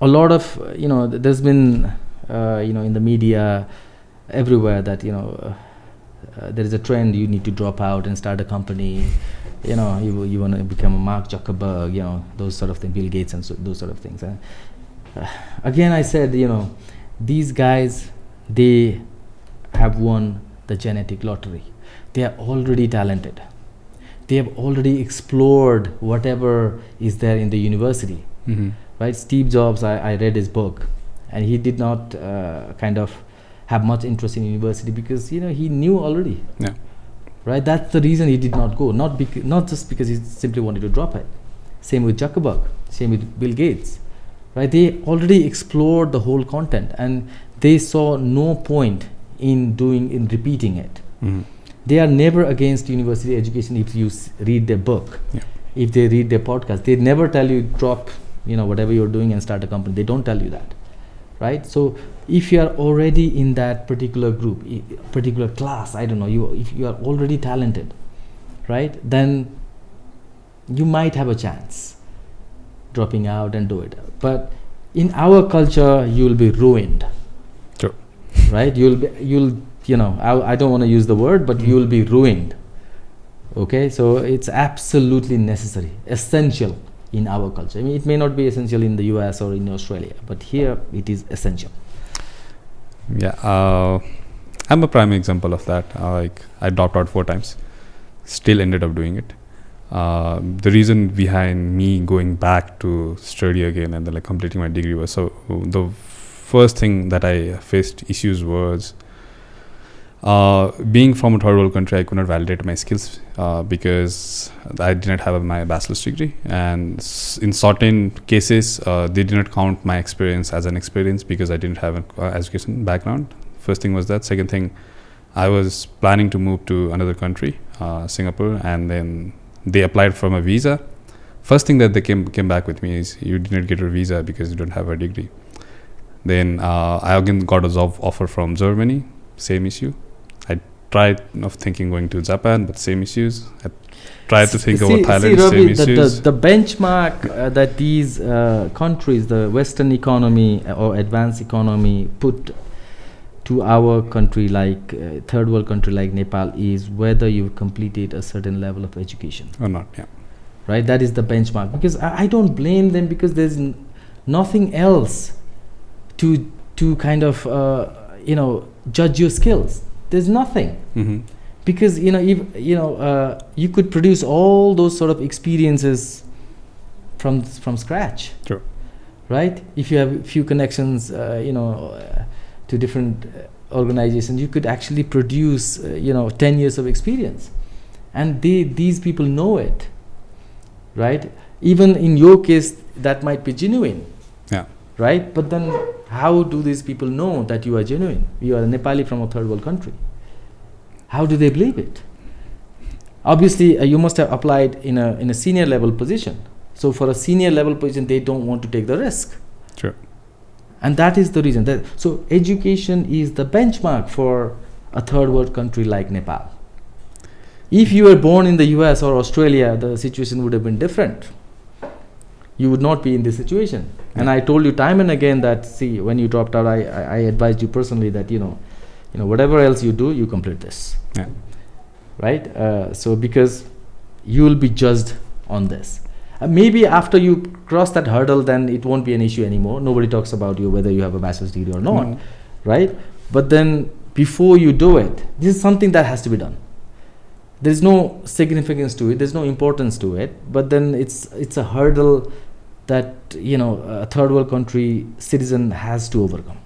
a lot of, there's been, in the media everywhere that, there is a trend, you need to drop out and start a company, you want to become a Mark Zuckerberg, those sort of things, Bill Gates and those sort of things. Again, I said, these guys, they have won the genetic lottery. They are already talented. They have already explored whatever is there in the university. Mm-hmm. Right? Steve Jobs, I read his book, and he did not kind of have much interest in university because he knew already. Yeah. Right? That's the reason he did not go. Not just because he simply wanted to drop it. Same with Zuckerberg. Same with Bill Gates. Right? They already explored the whole content, and they saw no point in repeating it. Mm-hmm. They are never against university education if you read their book. Yeah. If they read their podcast, they never tell you drop whatever you're doing and start a company. They don't tell you that, right? So if you are already in that particular group, particular class, I don't know, if you are already talented, right, then you might have a chance dropping out and do it. But in our culture, you'll be ruined. Sure. Right? I don't want to use the word, but you'll be ruined. Okay, so it's absolutely necessary, essential in our culture. I mean, it may not be essential in the US or in Australia, but here it is essential. Yeah, I'm a prime example of that. I dropped out 4 times, still ended up doing it. The reason behind me going back to study again and then completing my degree was, so the first thing that I faced issues was being from a third world country. I could not validate my skills because I did not have my bachelor's degree, and in certain cases they did not count my experience as an experience because I didn't have an education background. First thing was that. Second thing, I was planning to move to another country, Singapore, and then they applied for my visa. First thing that they came back with me is, you did not get a visa because you don't have a degree. Then I again got a job offer from Germany, same issue. I tried of thinking going to Japan, but same issues. I tried to think about Thailand, Ravi, same issues. The benchmark that these countries, the Western economy or advanced economy, put to our country, like third world country like Nepal, is whether you completed a certain level of education or not. Yeah. Right, that is the benchmark. Because I don't blame them, because there's nothing else to kind of judge your skills. There's nothing. Mm-hmm. Because if you could produce all those sort of experiences from scratch. True. Right? If you have a few connections, to different organizations, you could actually produce 10 years of experience, and these people know it. Right? Even in your case, that might be genuine. Yeah. Right? But then how do these people know that you are genuine? You are a Nepali from a third world country. How do they believe it? Obviously, you must have applied in a senior level position. So for a senior level position, they don't want to take the risk. Sure. And that is the reason. So education is the benchmark for a third world country like Nepal. If you were born in the US or Australia, the situation would have been different. You would not be in this situation. Yeah. And I told you time and again that, see, when you dropped out, I advised you personally that, whatever else you do, you complete this. Yeah. Right? So because you will be judged on this. Maybe after you cross that hurdle, then it won't be an issue anymore. Nobody talks about you whether you have a bachelor's degree or not. No. Right? But then before you do it, this is something that has to be done. There's no significance to it. There's no importance to it. But then it's a hurdle that a third world country citizen has to overcome.